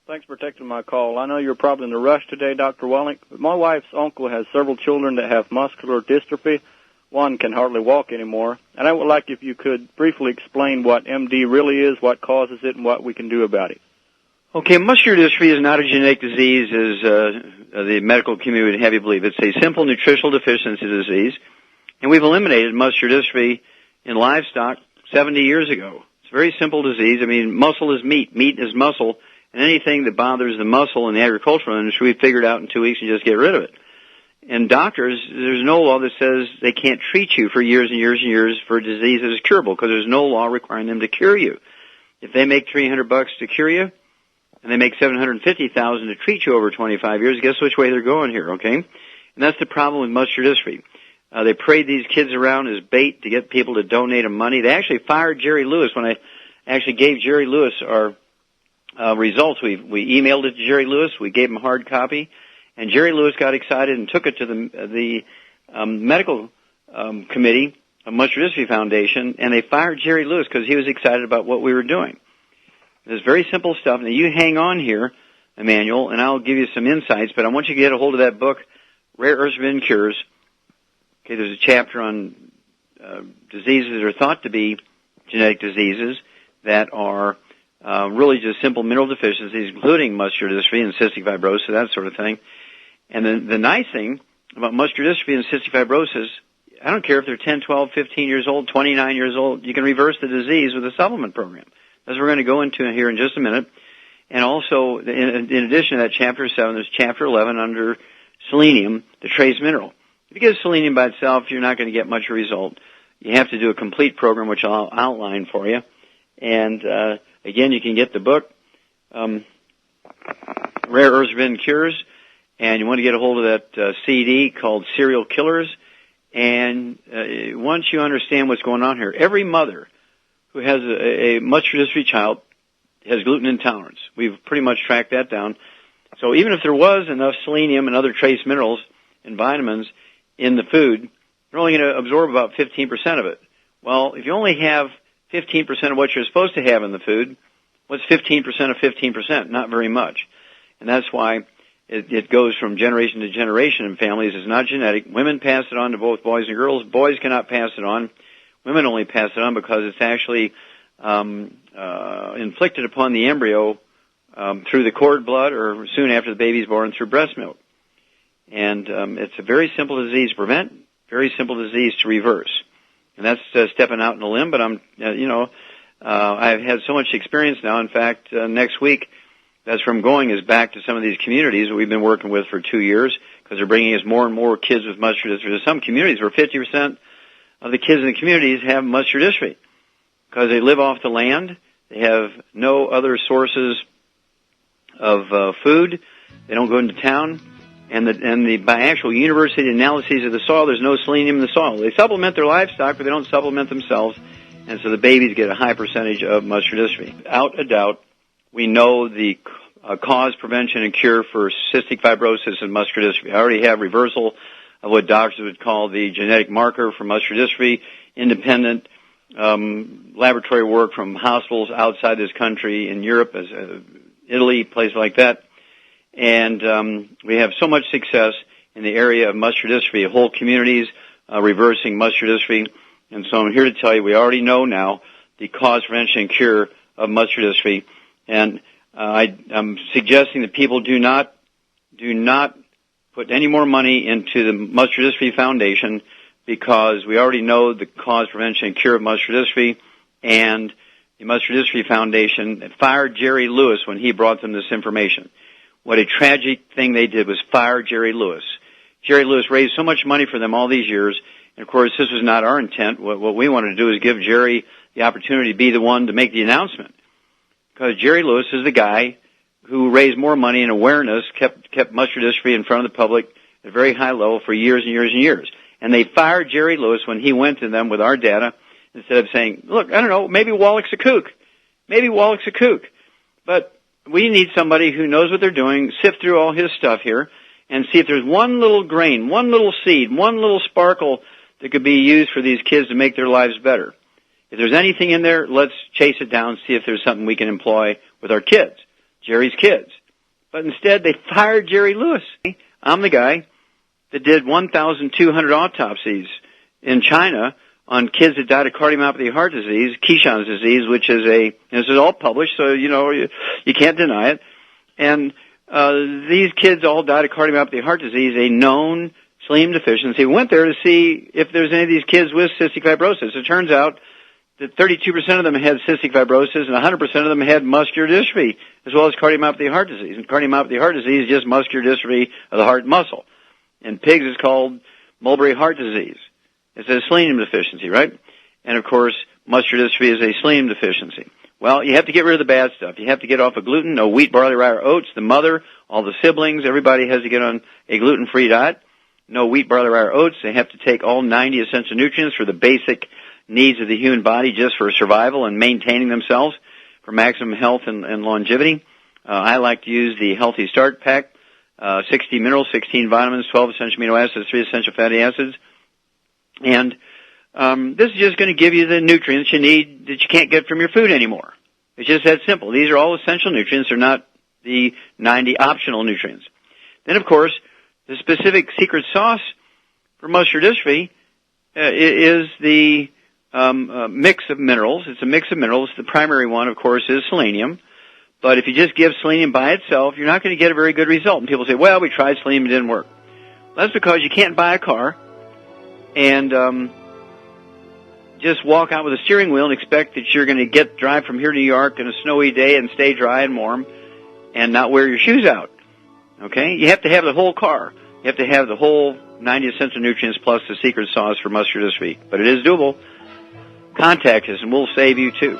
Thanks for taking my call. I know you're probably in a rush today, Dr. Wallink, but my wife's uncle has several children that have muscular dystrophy. One can hardly walk anymore. And I would like if you could briefly explain what MD really is, what causes it, and what we can do about it. Okay, muscular dystrophy is not a genetic disease as the medical community would have you believe. It's a simple nutritional deficiency disease, and we've eliminated muscular dystrophy in livestock 70 years ago. It's a very simple disease. I mean, muscle is meat. Meat is muscle. And anything that bothers the muscle in the agricultural industry, we figured out in 2 weeks and just get rid of it. And doctors, there's no law that says they can't treat you for years and years and years for a disease that is curable, because there's no law requiring them to cure you. If they make $300 to cure you, and they make $750,000 to treat you over 25 years, guess which way they're going here, okay? And that's the problem with muscular dystrophy. They parade these kids around as bait to get people to donate them money. They actually fired Jerry Lewis. When I actually gave Jerry Lewis our results, we emailed it to Jerry Lewis. We gave him a hard copy, and Jerry Lewis got excited and took it to the medical committee of Muscular Dystrophy Foundation, and they fired Jerry Lewis because he was excited about what we were doing. It's very simple stuff. Now, you hang on here, Emmanuel, and I'll give you some insights, but I want you to get a hold of that book, Rare Earths Forbidden Cures. Okay, there's a chapter on diseases that are thought to be genetic diseases that are really just simple mineral deficiencies, including muscular dystrophy and cystic fibrosis, that sort of thing. And the nice thing about muscular dystrophy and cystic fibrosis, I don't care if they're 10, 12, 15 years old, 29 years old, you can reverse the disease with a supplement program. That's what we're going to go into here in just a minute. And also, in addition to that, Chapter 7, there's Chapter 11 under selenium, the trace mineral. If you give selenium by itself, you're not going to get much result. You have to do a complete program, which I'll outline for you. And again, you can get the book, Rare Earths Forbidden Cures, and you want to get a hold of that CD called Serial Killers. And once you understand what's going on here, every mother who has a muscular dystrophy child has gluten intolerance. We've pretty much tracked that down. So even if there was enough selenium and other trace minerals and vitamins in the food, they're only going to absorb about 15% of it. Well, if you only have 15% of what you're supposed to have in the food, what's 15% of 15%? Not very much. And that's why it goes from generation to generation in families. It's not genetic. Women pass it on to both boys and girls. Boys cannot pass it on. Women only pass it on because it's actually inflicted upon the embryo through the cord blood or soon after the baby's born through breast milk. And it's a very simple disease to prevent, very simple disease to reverse. And that's stepping out on a limb, but I've had so much experience now. In fact, next week, that's where I'm going, is back to some of these communities that we've been working with for 2 years, because they're bringing us more and more kids with muscular dystrophy. There's some communities where 50% of the kids in the communities have muscular dystrophy because they live off the land. They have no other sources of food. They don't go into town. And by actual university analyses of the soil, there's no selenium in the soil. They supplement their livestock, but they don't supplement themselves. And so the babies get a high percentage of muscular dystrophy. Without a doubt, we know the cause, prevention, and cure for cystic fibrosis and muscular dystrophy. I already have reversal of what doctors would call the genetic marker for muscular dystrophy, independent laboratory work from hospitals outside this country, in Europe, Italy, places like that. And we have so much success in the area of muscular dystrophy, whole communities reversing muscular dystrophy. And so I'm here to tell you we already know now the cause, prevention, and cure of muscular dystrophy. And I'm suggesting that people do not put any more money into the Muscular Dystrophy Foundation, because we already know the cause, prevention, and cure of muscular dystrophy. And the Muscular Dystrophy Foundation fired Jerry Lewis when he brought them this information. What a tragic thing they did was fire Jerry Lewis. Jerry Lewis raised so much money for them all these years, and of course this was not our intent. What we wanted to do is give Jerry the opportunity to be the one to make the announcement, because Jerry Lewis is the guy who raised more money and awareness, kept muscular dystrophy in front of the public at a very high level for years and years and years. And they fired Jerry Lewis when he went to them with our data, instead of saying, look, I don't know, maybe Wallach's a kook. Maybe Wallach's a kook. But we need somebody who knows what they're doing, sift through all his stuff here, and see if there's one little grain, one little seed, one little sparkle that could be used for these kids to make their lives better. If there's anything in there, let's chase it down, see if there's something we can employ with our kids. Jerry's kids. But instead, they fired Jerry Lewis. I'm the guy that did 1,200 autopsies in China on kids that died of cardiomyopathy of heart disease, Keyson's disease, which is this is all published, so you can't deny it. And these kids all died of cardiomyopathy of heart disease, a known selenium deficiency. We went there to see if there's any of these kids with cystic fibrosis. It turns out that 32% of them had cystic fibrosis and 100% of them had muscular dystrophy, as well as cardiomyopathy of heart disease. And cardiomyopathy of heart disease is just muscular dystrophy of the heart muscle. And pigs is called Mulberry heart disease. It's a selenium deficiency, right? And of course, muscular dystrophy is a selenium deficiency. Well, you have to get rid of the bad stuff. You have to get off of gluten, no wheat, barley, rye, or oats. The mother, all the siblings, everybody has to get on a gluten-free diet. No wheat, barley, rye, or oats. They have to take all 90 essential nutrients for the basic needs of the human body just for survival and maintaining themselves for maximum health and longevity. I like to use the Healthy Start Pack, 60 minerals, 16 vitamins, 12 essential amino acids, 3 essential fatty acids. And this is just going to give you the nutrients you need that you can't get from your food anymore. It's just that simple. These are all essential nutrients. They're not the 90 optional nutrients. Then, of course, the specific secret sauce for muscular dystrophy is the mix of minerals. It's a mix of minerals. The primary one, of course, is selenium. But if you just give selenium by itself, you're not going to get a very good result. And people say, well, we tried selenium, it didn't work. Well, that's because you can't buy a car and just walk out with a steering wheel and expect that you're going to drive from here to New York on a snowy day and stay dry and warm and not wear your shoes out. Okay? You have to have the whole car. You have to have the whole 90 essential nutrients plus the secret sauce for muscular dystrophy. But it is doable. Contact us and we'll save you too.